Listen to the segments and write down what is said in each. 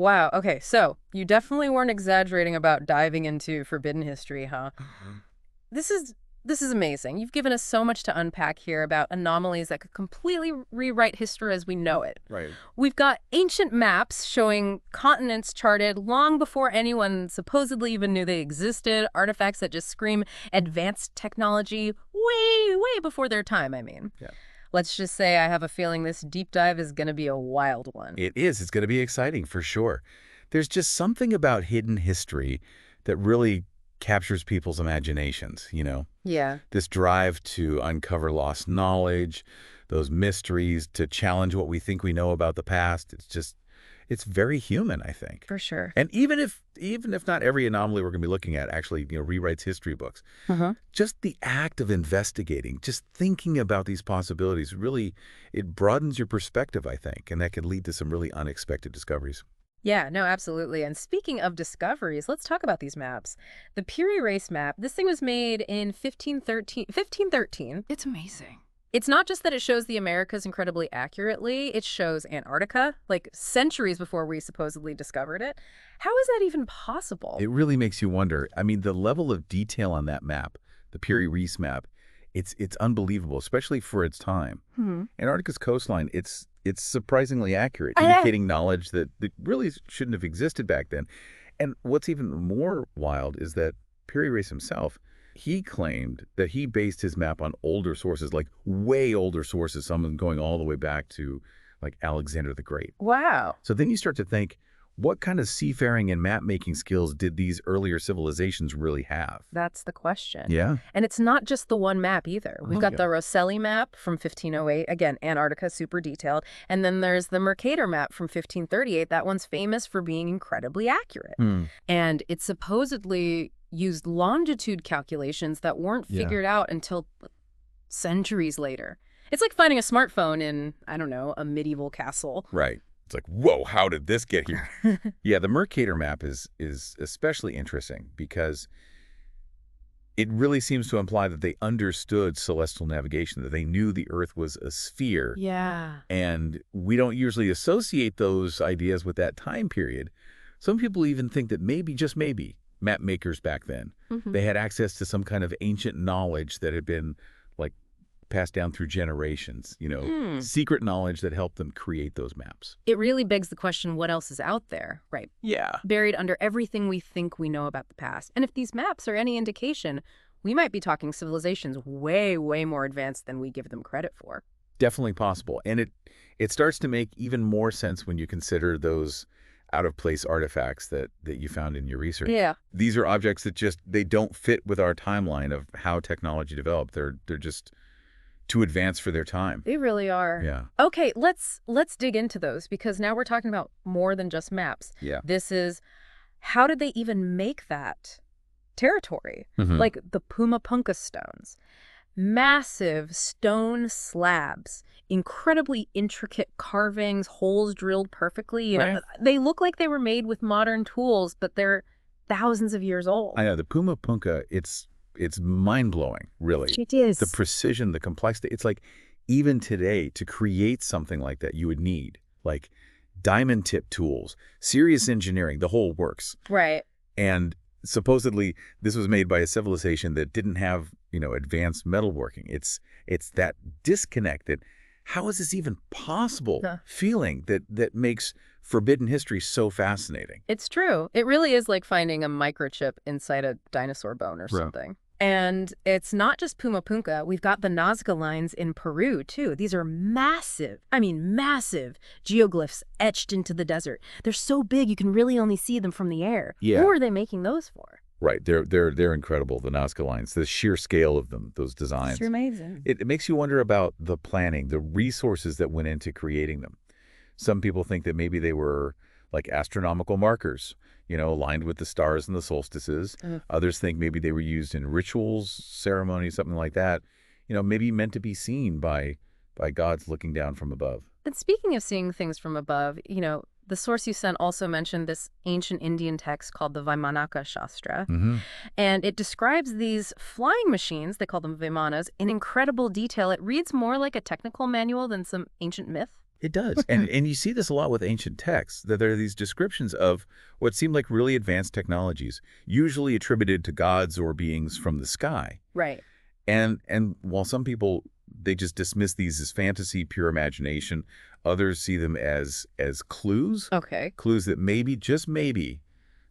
Wow. Okay, so you definitely weren't exaggerating about diving into forbidden history, huh? This is this is amazing. You've given us so much to unpack here about anomalies that could completely rewrite history as we know it. Right. We've got ancient maps showing continents charted long before anyone supposedly even knew they existed, artifacts that just scream advanced technology way before their time, I mean. Yeah. Let's just say I have a feeling this deep dive is going to be a wild one. It is. It's going to be exciting for sure. There's just something about hidden history that really captures people's imaginations, you know? Yeah. This drive to uncover lost knowledge, those mysteries, to challenge what we think we know about the past. It's very human, I think. For sure. And even if not every anomaly we're going to be looking at actually, rewrites history books, just the act of investigating, just thinking about these possibilities, really, it broadens your perspective, I think, and that can lead to some really unexpected discoveries. Yeah, no, absolutely. And speaking of discoveries, let's talk about these maps. The Piri Reis map, this thing was made in 1513. It's amazing. It's not just that it shows the Americas incredibly accurately, it shows Antarctica, like centuries before we supposedly discovered it. How is that even possible? It really makes you wonder. I mean, the level of detail on that map, the Piri Reis map, it's unbelievable, especially for its time. Antarctica's coastline, it's surprisingly accurate, indicating knowledge that really shouldn't have existed back then. And what's even more wild is that Piri Reis himself, he claimed that he based his map on older sources, like way older sources, some going all the way back to like Alexander the Great. Wow. So then you start to think, what kind of seafaring and map-making skills did these earlier civilizations really have? That's the question. Yeah. And it's not just the one map either. We've got yeah. the Rosselli map from 1508, again, Antarctica, super detailed. And then there's the Mercator map from 1538. That one's famous for being incredibly accurate. And it supposedly used longitude calculations that weren't figured out until centuries later. It's like finding a smartphone in, I don't know, a medieval castle. Right. It's like, whoa, how did this get here? Yeah, the Mercator map is especially interesting because it really seems to imply that they understood celestial navigation, that they knew the Earth was a sphere. Yeah. And we don't usually associate those ideas with that time period. Some people even think that maybe, just maybe, map makers back then, they had access to some kind of ancient knowledge that had been like passed down through generations, secret knowledge that helped them create those maps. It really begs the question, what else is out there, right? Yeah. Buried under everything we think we know about the past. And if these maps are any indication, we might be talking civilizations way more advanced than we give them credit for. Definitely possible. And it starts to make even more sense when you consider those out-of-place artifacts that you found in your research. Yeah. These are objects that they don't fit with our timeline of how technology developed. They're just too advanced for their time. They really are. Yeah. Okay, let's dig into those because now we're talking about more than just maps. Yeah. This is, how did they even make that territory? Like the Pumapunka stones. Massive stone slabs, incredibly intricate carvings, holes drilled perfectly. You know, they look like they were made with modern tools, but they're thousands of years old. I know. The Pumapunka, it's mind-blowing, really. It is. The precision, the complexity. It's like even today, to create something like that, you would need like diamond tip tools, serious engineering, the whole works. Right. And supposedly this was made by a civilization that didn't have, advanced metalworking. It's that disconnect that, how is this even possible feeling that makes forbidden history so fascinating? It's true. It really is like finding a microchip inside a dinosaur bone or something. And it's not just Pumapunka. We've got the Nazca lines in Peru, too. These are massive geoglyphs etched into the desert. They're so big you can really only see them from the air. Yeah. Who are they making those for? Right. They're incredible, the Nazca lines, the sheer scale of them, those designs. It's amazing. It makes you wonder about the planning, the resources that went into creating them. Some people think that maybe they were like astronomical markers, aligned with the stars and the solstices. Others think maybe they were used in rituals, ceremonies, something like that, maybe meant to be seen by gods looking down from above. And speaking of seeing things from above, the source you sent also mentioned this ancient Indian text called the Vaimanaka Shastra. And it describes these flying machines, they call them Vimanas, in incredible detail. It reads more like a technical manual than some ancient myth. It does. And you see this a lot with ancient texts, that there are these descriptions of what seem like really advanced technologies, usually attributed to gods or beings from the sky. Right. And while some people, they just dismiss these as fantasy, pure imagination, others see them as clues. Okay. Clues that maybe, just maybe,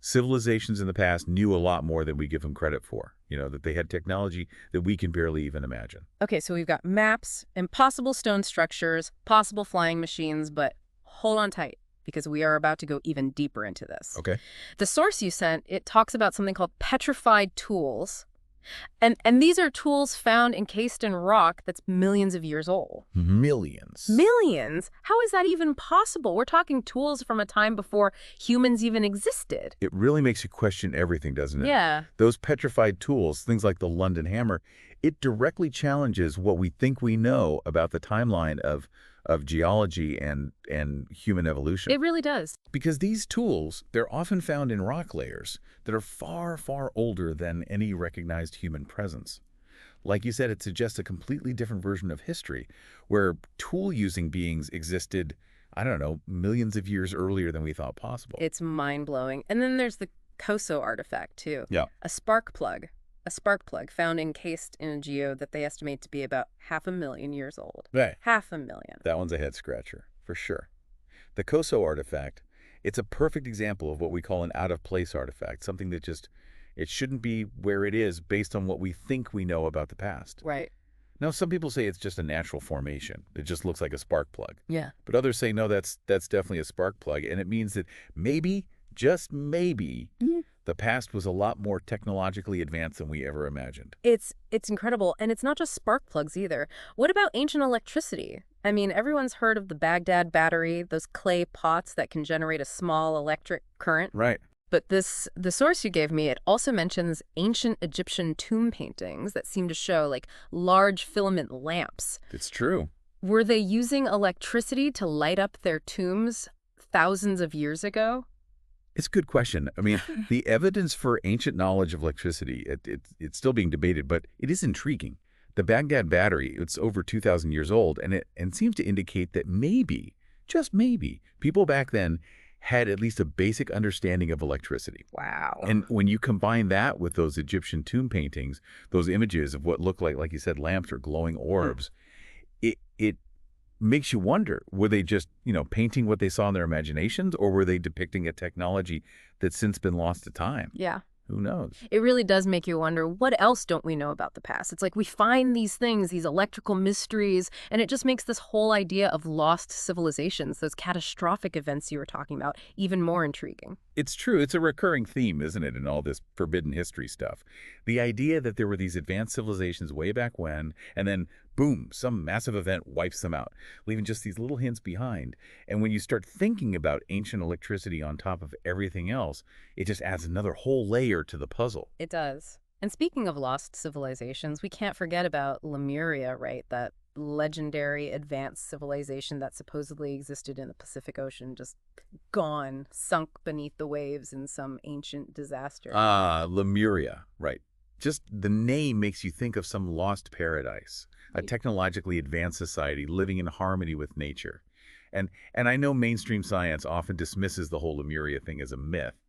civilizations in the past knew a lot more than we give them credit for. You know, that they had technology that we can barely even imagine. Okay, so we've got maps, impossible stone structures, possible flying machines, but hold on tight, because we are about to go even deeper into this. Okay. The source you sent, it talks about something called petrified tools. And these are tools found encased in rock that's millions of years old. Millions. Millions? How is that even possible? We're talking tools from a time before humans even existed. It really makes you question everything, doesn't it? Yeah. Those petrified tools, things like the London hammer, it directly challenges what we think we know about the timeline of geology and human evolution. It really does. Because these tools, they're often found in rock layers that are far, far older than any recognized human presence. Like you said, it suggests a completely different version of history, where tool-using beings existed, I don't know, millions of years earlier than we thought possible. It's mind-blowing. And then there's the Koso artifact, too. Yeah. A spark plug found encased in a geode that they estimate to be about 500,000 years old. Right. 500,000. That one's a head-scratcher, for sure. The Koso artifact, it's a perfect example of what we call an out-of-place artifact, something that just, it shouldn't be where it is based on what we think we know about the past. Right. Now, some people say it's just a natural formation. It just looks like a spark plug. Yeah. But others say, no, that's definitely a spark plug, and it means that maybe, just maybe, the past was a lot more technologically advanced than we ever imagined. It's incredible. And it's not just spark plugs either. What about ancient electricity? I mean, everyone's heard of the Baghdad battery, those clay pots that can generate a small electric current. Right. But the source you gave me, it also mentions ancient Egyptian tomb paintings that seem to show like large filament lamps. It's true. Were they using electricity to light up their tombs thousands of years ago? It's a good question. I mean, the evidence for ancient knowledge of electricity, it's still being debated, but it is intriguing. The Baghdad battery, it's over 2,000 years old, and seems to indicate that maybe, just maybe, people back then had at least a basic understanding of electricity. Wow. And when you combine that with those Egyptian tomb paintings, those images of what look like you said, lamps or glowing orbs, it makes you wonder, were they just, painting what they saw in their imaginations, or were they depicting a technology that's since been lost to time? Yeah. Who knows? It really does make you wonder, what else don't we know about the past? It's like we find these things, these electrical mysteries, and it just makes this whole idea of lost civilizations, those catastrophic events you were talking about, even more intriguing. It's true. It's a recurring theme, isn't it, in all this forbidden history stuff? The idea that there were these advanced civilizations way back when, and then, boom, some massive event wipes them out, leaving just these little hints behind. And when you start thinking about ancient electricity on top of everything else, it just adds another whole layer to the puzzle. It does. And speaking of lost civilizations, we can't forget about Lemuria, right? That legendary advanced civilization that supposedly existed in the Pacific Ocean, just gone, sunk beneath the waves in some ancient disaster. Lemuria, right. Just the name makes you think of some lost paradise, a technologically advanced society living in harmony with nature. And I know mainstream science often dismisses the whole Lemuria thing as a myth,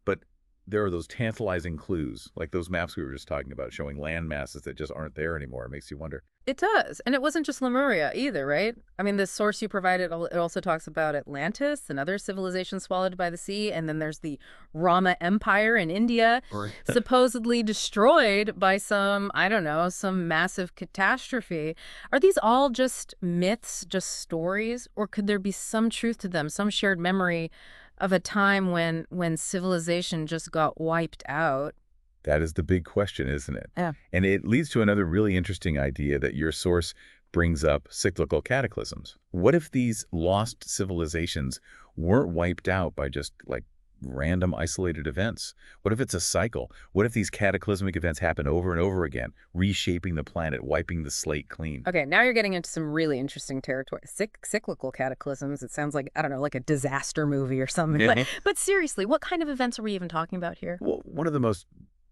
but there are those tantalizing clues, like those maps we were just talking about, showing land masses that just aren't there anymore. It makes you wonder. It does. And it wasn't just Lemuria either, right? I mean, the source you provided, it also talks about Atlantis, another civilization swallowed by the sea. And then there's the Rama Empire in India, supposedly destroyed by some massive catastrophe. Are these all just myths, just stories? Or could there be some truth to them, some shared memory of a time when civilization just got wiped out? That is the big question, isn't it? Yeah. And it leads to another really interesting idea that your source brings up, cyclical cataclysms. What if these lost civilizations weren't wiped out by just like random isolated events? What if it's a cycle? What if these cataclysmic events happen over and over again, reshaping the planet, wiping the slate clean? Okay, now you're getting into some really interesting territory. Cyclical cataclysms, it sounds like, I don't know, like a disaster movie or something. But seriously, what kind of events are we even talking about here? Well, one of the most,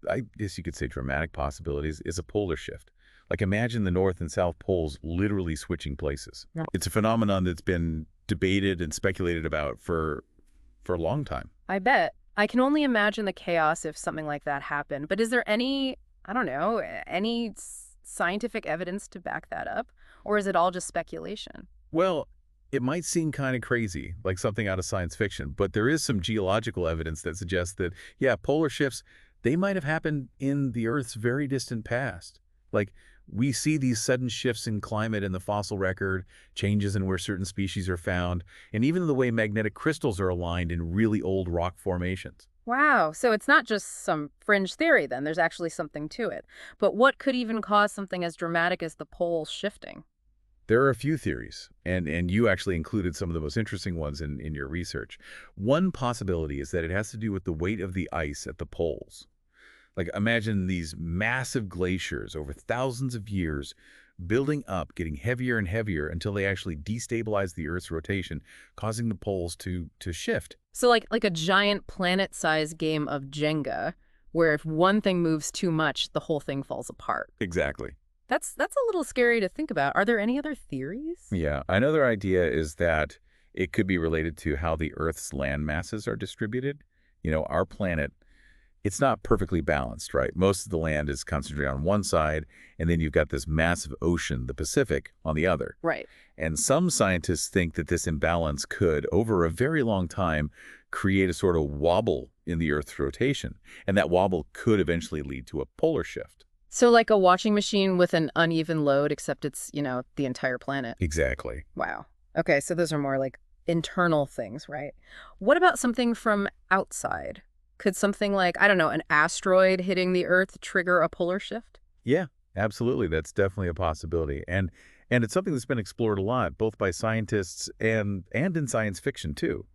I guess you could say, dramatic possibilities is a polar shift, Like imagine the North and South poles literally switching places. Yeah. It's a phenomenon that's been debated and speculated about for a long time. I bet. I can only imagine the chaos if something like that happened. But is there any, I don't know, any scientific evidence to back that up? Or is it all just speculation? Well, it might seem kind of crazy, like something out of science fiction, but there is some geological evidence that suggests that, yeah, polar shifts, they might have happened in the Earth's very distant past. Like, we see these sudden shifts in climate in the fossil record, changes in where certain species are found, and even the way magnetic crystals are aligned in really old rock formations. Wow, so it's not just some fringe theory then, there's actually something to it. But what could even cause something as dramatic as the poles shifting? There are a few theories, and you actually included some of the most interesting ones in your research. One possibility is that it has to do with the weight of the ice at the poles. Like imagine these massive glaciers over thousands of years building up, getting heavier and heavier until they actually destabilize the Earth's rotation, causing the poles to shift. So like a giant planet-sized game of Jenga, where if one thing moves too much, the whole thing falls apart. Exactly. That's a little scary to think about. Are there any other theories? Yeah, another idea is that it could be related to how the Earth's land masses are distributed. You know, our planet, it's not perfectly balanced, right? Most of the land is concentrated on one side, and then you've got this massive ocean, the Pacific, on the other. Right. And some scientists think that this imbalance could, over a very long time, create a sort of wobble in the Earth's rotation. And that wobble could eventually lead to a polar shift. So like a washing machine with an uneven load, except it's, the entire planet. Exactly. Wow. Okay, so those are more like internal things, right? What about something from outside? Could something like, I don't know, an asteroid hitting the Earth trigger a polar shift? Yeah, absolutely. That's definitely a possibility. And it's something that's been explored a lot, both by scientists and in science fiction, too.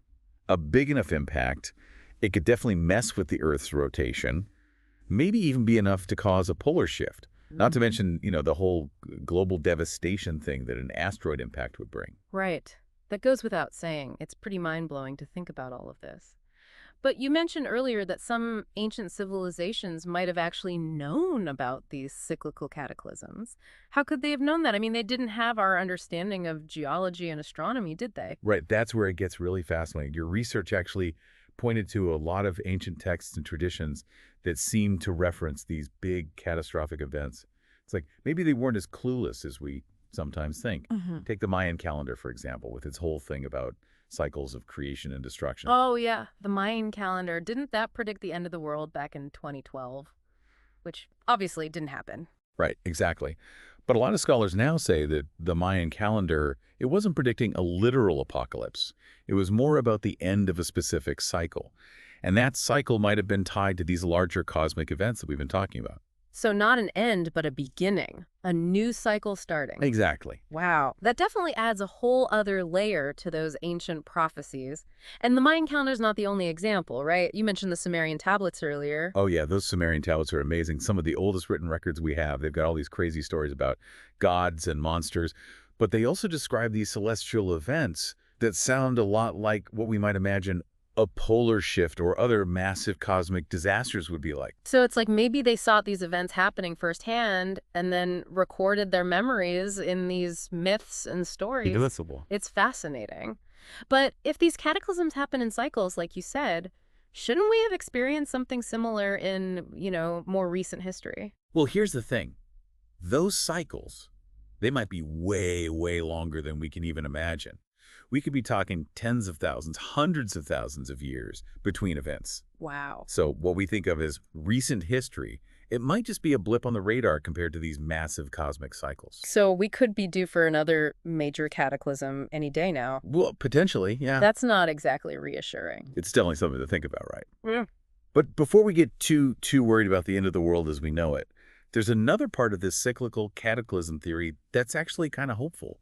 A big enough impact, it could definitely mess with the Earth's rotation, maybe even be enough to cause a polar shift. Not to mention, the whole global devastation thing that an asteroid impact would bring. Right. That goes without saying. It's pretty mind-blowing to think about all of this. But you mentioned earlier that some ancient civilizations might have actually known about these cyclical cataclysms. How could they have known that? I mean, they didn't have our understanding of geology and astronomy, did they? Right. That's where it gets really fascinating. Your research actually pointed to a lot of ancient texts and traditions that seem to reference these big catastrophic events. It's like maybe they weren't as clueless as we sometimes think. Take the Mayan calendar, for example, with its whole thing about cycles of creation and destruction. Oh, yeah. The Mayan calendar. Didn't that predict the end of the world back in 2012? Which obviously didn't happen. Right, exactly. But a lot of scholars now say that the Mayan calendar, it wasn't predicting a literal apocalypse. It was more about the end of a specific cycle. And that cycle might have been tied to these larger cosmic events that we've been talking about. So not an end, but a beginning. A new cycle starting. Exactly. Wow. That definitely adds a whole other layer to those ancient prophecies. And the Mayan calendar is not the only example, right? You mentioned the Sumerian tablets earlier. Oh, yeah, those Sumerian tablets are amazing. Some of the oldest written records we have. They've got all these crazy stories about gods and monsters. But they also describe these celestial events that sound a lot like what we might imagine a polar shift or other massive cosmic disasters would be like. So it's like maybe they saw these events happening firsthand and then recorded their memories in these myths and stories. It's fascinating. But if these cataclysms happen in cycles, like you said, shouldn't we have experienced something similar in, more recent history? Well, here's the thing. Those cycles, they might be way, way longer than we can even imagine. We could be talking tens of thousands, hundreds of thousands of years between events. Wow. So what we think of as recent history, it might just be a blip on the radar compared to these massive cosmic cycles. So we could be due for another major cataclysm any day now. Well, potentially, yeah. That's not exactly reassuring. It's definitely something to think about, right? Yeah. But before we get too worried about the end of the world as we know it, there's another part of this cyclical cataclysm theory that's actually kind of hopeful.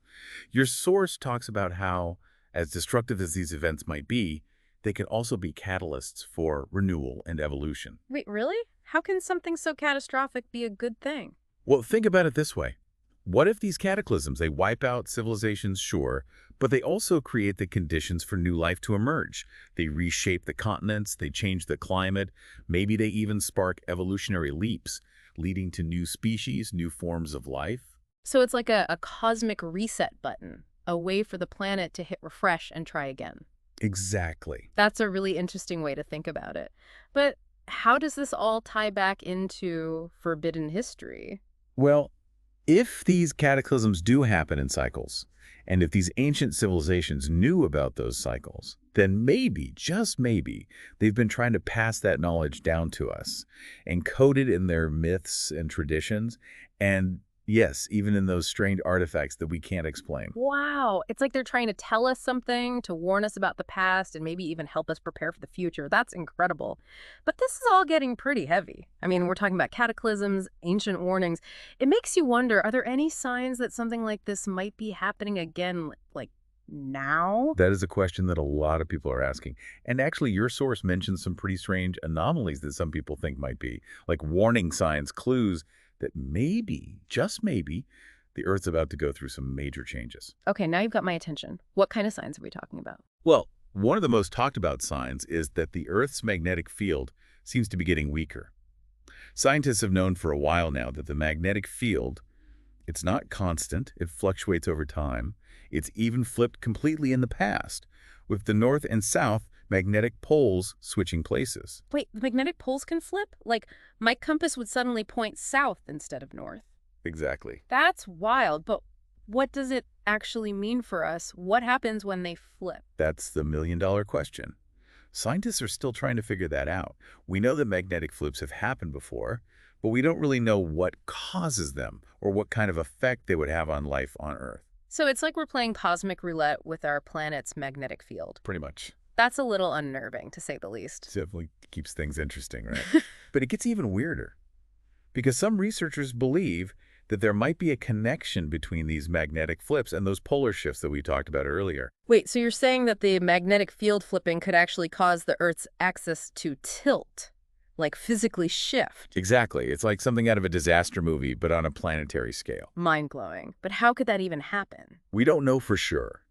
Your source talks about how, as destructive as these events might be, they can also be catalysts for renewal and evolution. Wait, really? How can something so catastrophic be a good thing? Well, think about it this way. What if these cataclysms, they wipe out civilizations, sure, but they also create the conditions for new life to emerge? They reshape the continents, they change the climate, maybe they even spark evolutionary leaps. leading to new species, new forms of life. So it's like a cosmic reset button, a way for the planet to hit refresh and try again. Exactly. That's a really interesting way to think about it. But how does this all tie back into forbidden history? Well, if these cataclysms do happen in cycles, and if these ancient civilizations knew about those cycles, then maybe, just maybe, they've been trying to pass that knowledge down to us, encoded in their myths and traditions, and yes, even in those strange artifacts that we can't explain. Wow, it's like they're trying to tell us something, to warn us about the past, and maybe even help us prepare for the future. That's incredible. But this is all getting pretty heavy. I mean, we're talking about cataclysms, ancient warnings. It makes you wonder, are there any signs that something like this might be happening again, like now? That is a question that a lot of people are asking. And actually, your source mentions some pretty strange anomalies that some people think might be, like warning signs, clues that maybe, just maybe, the Earth's about to go through some major changes. Okay, now you've got my attention. What kind of signs are we talking about? Well, one of the most talked about signs is that the Earth's magnetic field seems to be getting weaker. Scientists have known for a while now that the magnetic field, it's not constant, it fluctuates over time. It's even flipped completely in the past, with the north and south magnetic poles switching places. Wait, the magnetic poles can flip? Like, my compass would suddenly point south instead of north. Exactly. That's wild, but what does it actually mean for us? What happens when they flip? That's the million-dollar question. Scientists are still trying to figure that out. We know that magnetic flips have happened before, but we don't really know what causes them or what kind of effect they would have on life on Earth. So it's like we're playing cosmic roulette with our planet's magnetic field. Pretty much. That's a little unnerving, to say the least. Definitely keeps things interesting, right? But it gets even weirder, because some researchers believe that there might be a connection between these magnetic flips and those polar shifts that we talked about earlier. Wait, so you're saying that the magnetic field flipping could actually cause the Earth's axis to tilt, like physically shift? Exactly. It's like something out of a disaster movie, but on a planetary scale. Mind-blowing. But how could that even happen? We don't know for sure.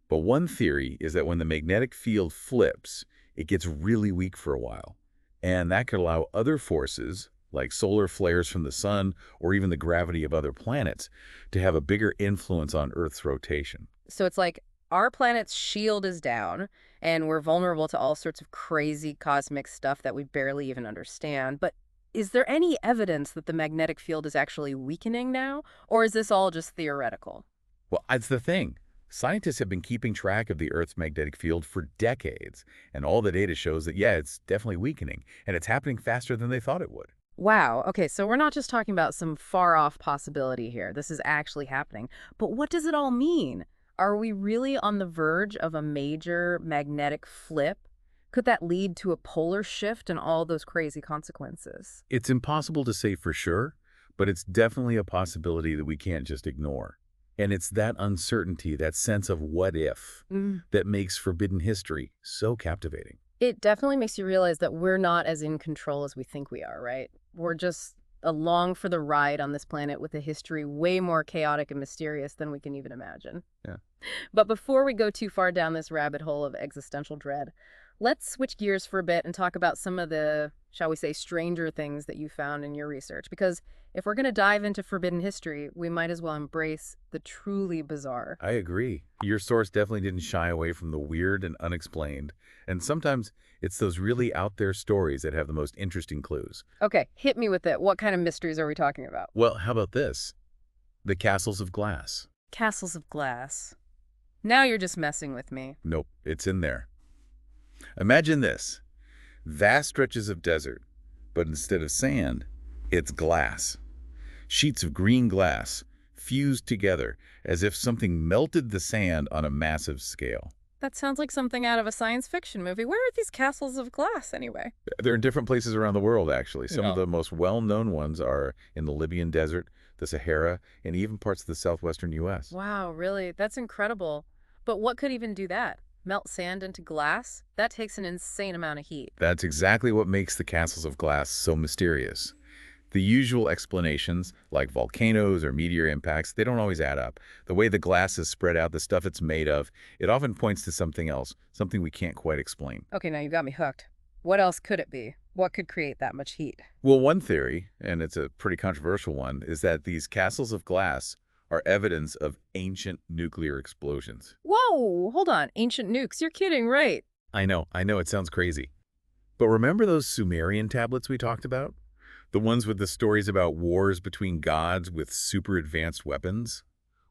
But one theory is that when the magnetic field flips, it gets really weak for a while. And that could allow other forces, like solar flares from the sun or even the gravity of other planets, to have a bigger influence on Earth's rotation. So it's like our planet's shield is down, and we're vulnerable to all sorts of crazy cosmic stuff that we barely even understand. But is there any evidence that the magnetic field is actually weakening now? Or is this all just theoretical? Well, that's the thing. Scientists have been keeping track of the Earth's magnetic field for decades, and all the data shows that, yeah, it's definitely weakening, and it's happening faster than they thought it would. Wow. Okay, so we're not just talking about some far-off possibility here. This is actually happening. But what does it all mean? Are we really on the verge of a major magnetic flip? Could that lead to a polar shift and all those crazy consequences? It's impossible to say for sure, but it's definitely a possibility that we can't just ignore. And it's that uncertainty, that sense of what if, that makes forbidden history so captivating. It definitely makes you realize that we're not as in control as we think we are, right? We're just along for the ride on this planet with a history way more chaotic and mysterious than we can even imagine. Yeah. But before we go too far down this rabbit hole of existential dread, let's switch gears for a bit and talk about some of the, shall we say, stranger things that you found in your research. Because if we're going to dive into forbidden history, we might as well embrace the truly bizarre. I agree. Your source definitely didn't shy away from the weird and unexplained. And sometimes it's those really out there stories that have the most interesting clues. Okay, hit me with it. What kind of mysteries are we talking about? Well, how about this? The castles of glass. Castles of glass. Now you're just messing with me. Nope, it's in there. Imagine this. Vast stretches of desert, but instead of sand, it's glass. Sheets of green glass fused together as if something melted the sand on a massive scale. That sounds like something out of a science fiction movie. Where are these castles of glass, anyway? They're in different places around the world, actually. Some Yeah. of the most well-known ones are in the Libyan desert, the Sahara, and even parts of the southwestern U.S. Wow, really? That's incredible. But what could even do that? Melt sand into glass? That takes an insane amount of heat. That's exactly what makes the castles of glass so mysterious. The usual explanations, like volcanoes or meteor impacts, they don't always add up. The way the glass is spread out, the stuff it's made of, it often points to something else, something we can't quite explain. Okay, now you got me hooked. What else could it be? What could create that much heat? Well, one theory, and it's a pretty controversial one, is that these castles of glass are evidence of ancient nuclear explosions. Whoa, hold on. Ancient nukes. You're kidding, right? I know, it sounds crazy. But remember those Sumerian tablets we talked about? The ones with the stories about wars between gods with super advanced weapons?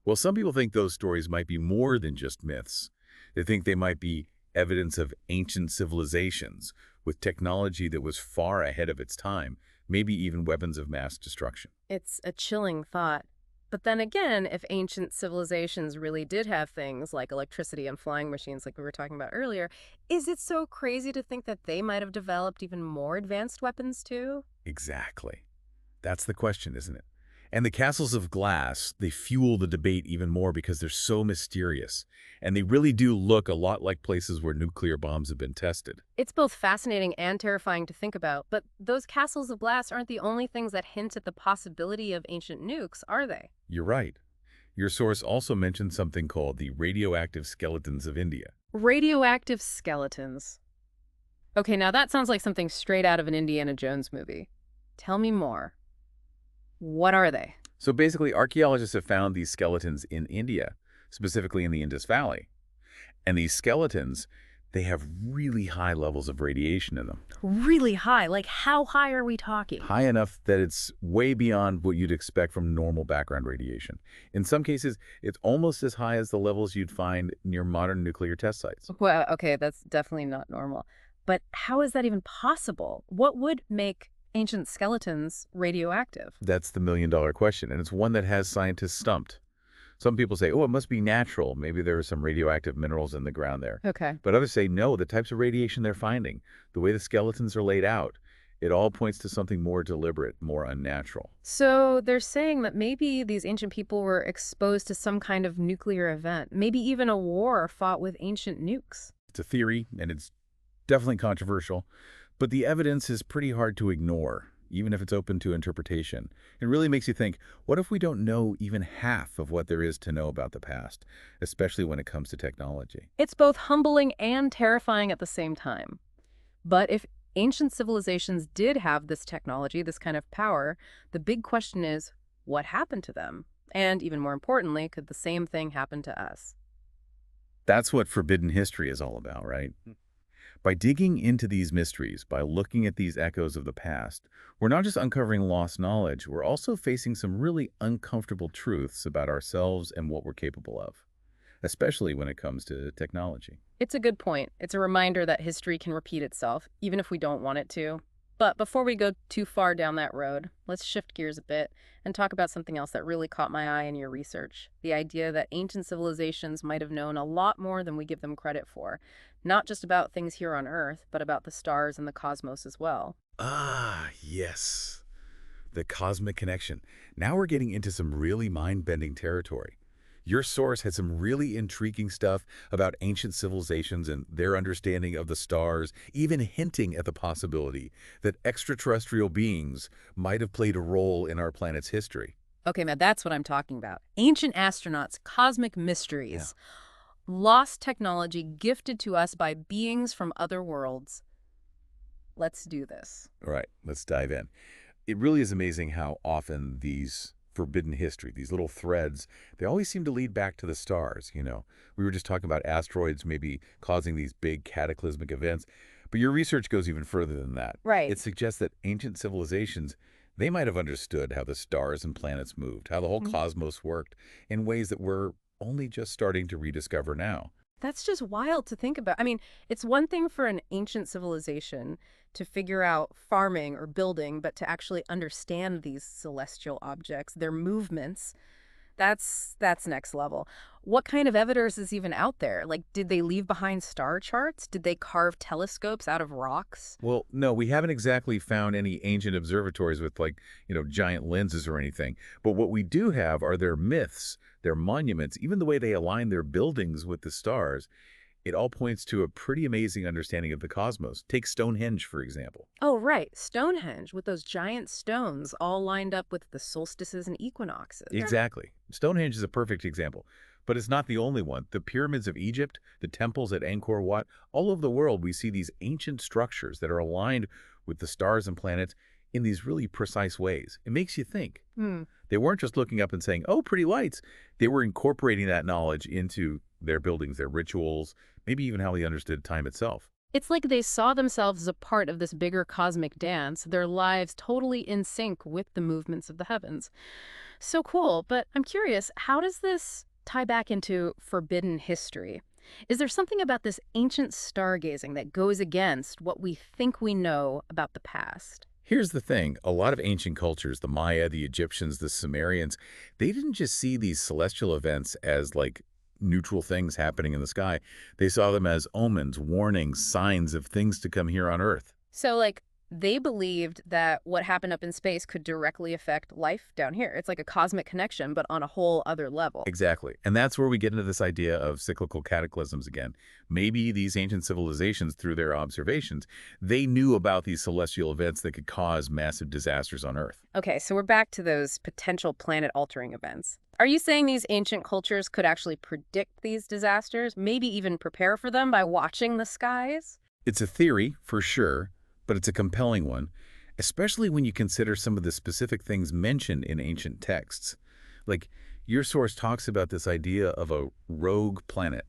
Well, some people think those stories might be more than just myths. They think they might be evidence of ancient civilizations with technology that was far ahead of its time, maybe even weapons of mass destruction. It's a chilling thought. But then again, if ancient civilizations really did have things like electricity and flying machines like we were talking about earlier, is it so crazy to think that they might have developed even more advanced weapons too? Exactly. That's the question, isn't it? And the castles of glass, they fuel the debate even more because they're so mysterious. And they really do look a lot like places where nuclear bombs have been tested. It's both fascinating and terrifying to think about, but those castles of glass aren't the only things that hint at the possibility of ancient nukes, are they? You're right. Your source also mentioned something called the radioactive skeletons of India. Radioactive skeletons. Okay, now that sounds like something straight out of an Indiana Jones movie. Tell me more. What are they? So basically, archaeologists have found these skeletons in India, specifically in the Indus Valley. And these skeletons, they have really high levels of radiation in them. Really high? Like how high are we talking? High enough that it's way beyond what you'd expect from normal background radiation. In some cases, it's almost as high as the levels you'd find near modern nuclear test sites. Well, okay, that's definitely not normal. But how is that even possible? What would make ancient skeletons radioactive? That's the million-dollar question, and it's one that has scientists stumped. Some people say, oh, it must be natural. Maybe there are some radioactive minerals in the ground there. Okay. But others say, no, the types of radiation they're finding, the way the skeletons are laid out, it all points to something more deliberate, more unnatural. So they're saying that maybe these ancient people were exposed to some kind of nuclear event, maybe even a war fought with ancient nukes. It's a theory, and it's definitely controversial, but the evidence is pretty hard to ignore, even if it's open to interpretation. It really makes you think, what if we don't know even half of what there is to know about the past, especially when it comes to technology? It's both humbling and terrifying at the same time. But if ancient civilizations did have this technology, this kind of power, the big question is, what happened to them? And even more importantly, could the same thing happen to us? That's what forbidden history is all about, right? By digging into these mysteries, by looking at these echoes of the past, we're not just uncovering lost knowledge, we're also facing some really uncomfortable truths about ourselves and what we're capable of, especially when it comes to technology. It's a good point. It's a reminder that history can repeat itself, even if we don't want it to. But before we go too far down that road, let's shift gears a bit and talk about something else that really caught my eye in your research. The idea that ancient civilizations might have known a lot more than we give them credit for. Not just about things here on Earth, but about the stars and the cosmos as well. Ah, yes. The cosmic connection. Now we're getting into some really mind-bending territory. Your source had some really intriguing stuff about ancient civilizations and their understanding of the stars, even hinting at the possibility that extraterrestrial beings might have played a role in our planet's history. Okay, now that's what I'm talking about. Ancient astronauts, cosmic mysteries. Lost technology gifted to us by beings from other worlds. Let's do this. All right, let's dive in. It really is amazing how often these forbidden history, these little threads, they always seem to lead back to the stars, you know. We were just talking about asteroids maybe causing these big cataclysmic events, but your research goes even further than that. Right. It suggests that ancient civilizations, they might have understood how the stars and planets moved, how the whole cosmos worked in ways that we're only just starting to rediscover now. That's just wild to think about. I mean, it's one thing for an ancient civilization to figure out farming or building, but to actually understand these celestial objects, their movements, that's next level. What kind of evidence is even out there? Like, did they leave behind star charts? Did they carve telescopes out of rocks? Well, no, we haven't exactly found any ancient observatories with giant lenses or anything. But what we do have are their myths, their monuments, even the way they align their buildings with the stars. It all points to a pretty amazing understanding of the cosmos. Take Stonehenge, for example. Oh, right. Stonehenge with those giant stones all lined up with the solstices and equinoxes. Exactly. Stonehenge is a perfect example. But it's not the only one. The pyramids of Egypt, the temples at Angkor Wat, all over the world we see these ancient structures that are aligned with the stars and planets in these really precise ways. It makes you think. They weren't just looking up and saying, oh, pretty lights. They were incorporating that knowledge into their buildings, their rituals, maybe even how they understood time itself. It's like they saw themselves as a part of this bigger cosmic dance, their lives totally in sync with the movements of the heavens. So cool, but I'm curious, how does this tie back into forbidden history? Is there something about this ancient stargazing that goes against what we think we know about the past? Here's the thing. A lot of ancient cultures, the Maya, the Egyptians, the Sumerians, they didn't just see these celestial events as like neutral things happening in the sky. They saw them as omens, warnings, signs of things to come here on Earth. So, like, they believed that what happened up in space could directly affect life down here. It's like a cosmic connection, but on a whole other level. Exactly. And that's where we get into this idea of cyclical cataclysms again. Maybe these ancient civilizations, through their observations, they knew about these celestial events that could cause massive disasters on Earth. Okay, so we're back to those potential planet-altering events. Are you saying these ancient cultures could actually predict these disasters, maybe even prepare for them by watching the skies? It's a theory, for sure, but it's a compelling one, especially when you consider some of the specific things mentioned in ancient texts. Like, your source talks about this idea of a rogue planet,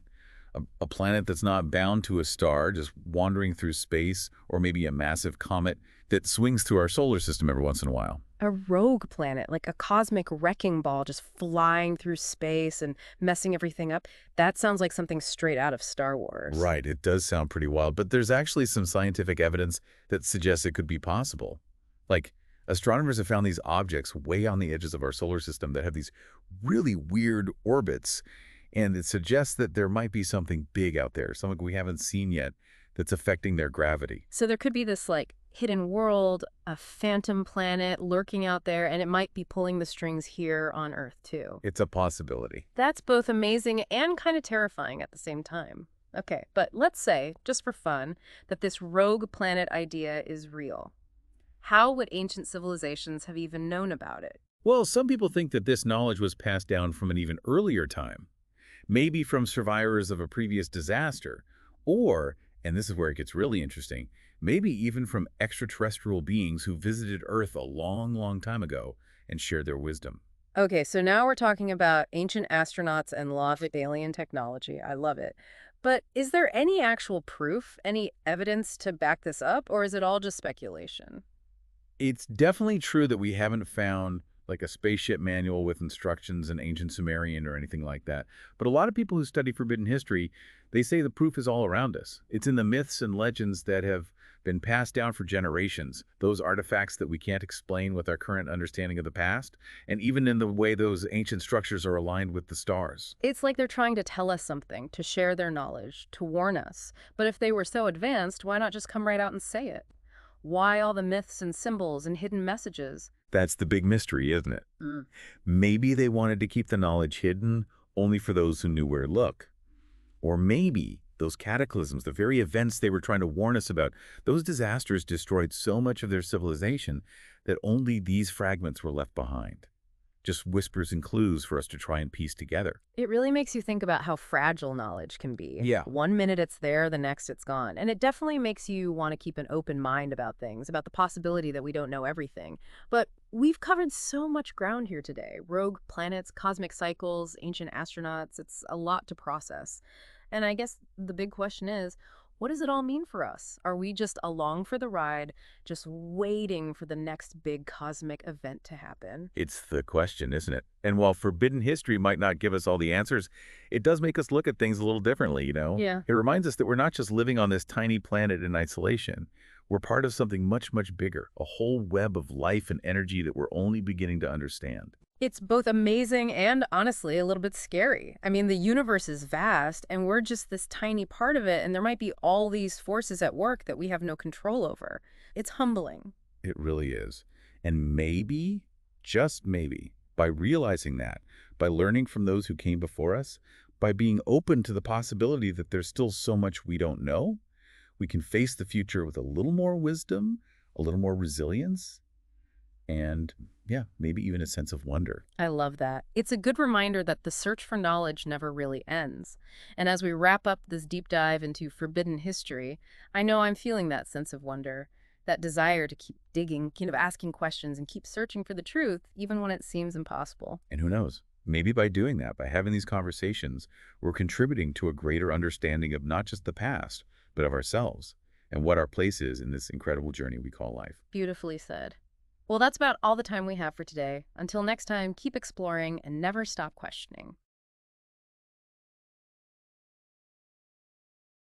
a planet that's not bound to a star, just wandering through space, or maybe a massive comet that swings through our solar system every once in a while. A rogue planet, like a cosmic wrecking ball just flying through space and messing everything up. That sounds like something straight out of Star Wars. Right, it does sound pretty wild, but there's actually some scientific evidence that suggests it could be possible. Like, astronomers have found these objects way on the edges of our solar system that have these really weird orbits, and it suggests that there might be something big out there, something we haven't seen yet, that's affecting their gravity. So there could be this, like, hidden world, a phantom planet lurking out there, and it might be pulling the strings here on Earth, too. It's a possibility. That's both amazing and kind of terrifying at the same time. Okay, but let's say, just for fun, that this rogue planet idea is real. How would ancient civilizations have even known about it? Well, some people think that this knowledge was passed down from an even earlier time, maybe from survivors of a previous disaster, or, and this is where it gets really interesting, maybe even from extraterrestrial beings who visited Earth a long, long time ago and shared their wisdom. Okay, so now we're talking about ancient astronauts and lost alien technology. I love it. But is there any actual proof, any evidence to back this up, or is it all just speculation? It's definitely true that we haven't found like a spaceship manual with instructions in ancient Sumerian or anything like that. But a lot of people who study forbidden history, they say the proof is all around us. It's in the myths and legends that have been passed down for generations, those artifacts that we can't explain with our current understanding of the past, and even in the way those ancient structures are aligned with the stars. It's like they're trying to tell us something, to share their knowledge, to warn us. But if they were so advanced, why not just come right out and say it? Why all the myths and symbols and hidden messages? That's the big mystery, isn't it? Maybe they wanted to keep the knowledge hidden only for those who knew where to look. Or maybe those cataclysms, the very events they were trying to warn us about, those disasters destroyed so much of their civilization that only these fragments were left behind. Just whispers and clues for us to try and piece together. It really makes you think about how fragile knowledge can be. Yeah. One minute it's there, the next it's gone. And it definitely makes you want to keep an open mind about things, about the possibility that we don't know everything. But we've covered so much ground here today. Rogue planets, cosmic cycles, ancient astronauts. It's a lot to process. And I guess the big question is, what does it all mean for us? Are we just along for the ride, just waiting for the next big cosmic event to happen? It's the question, isn't it? And while forbidden history might not give us all the answers, it does make us look at things a little differently, you know? Yeah. It reminds us that we're not just living on this tiny planet in isolation. We're part of something much, much bigger, a whole web of life and energy that we're only beginning to understand. It's both amazing and, honestly, a little bit scary. I mean, the universe is vast, and we're just this tiny part of it, and there might be all these forces at work that we have no control over. It's humbling. It really is. And maybe, just maybe, by realizing that, by learning from those who came before us, by being open to the possibility that there's still so much we don't know, we can face the future with a little more wisdom, a little more resilience, and, yeah, maybe even a sense of wonder. I love that. It's a good reminder that the search for knowledge never really ends. And as we wrap up this deep dive into forbidden history, I know I'm feeling that sense of wonder, that desire to keep digging, asking questions and keep searching for the truth, even when it seems impossible. And who knows? Maybe by doing that, by having these conversations, we're contributing to a greater understanding of not just the past, but of ourselves and what our place is in this incredible journey we call life. Beautifully said. Well, that's about all the time we have for today. Until next time, keep exploring and never stop questioning.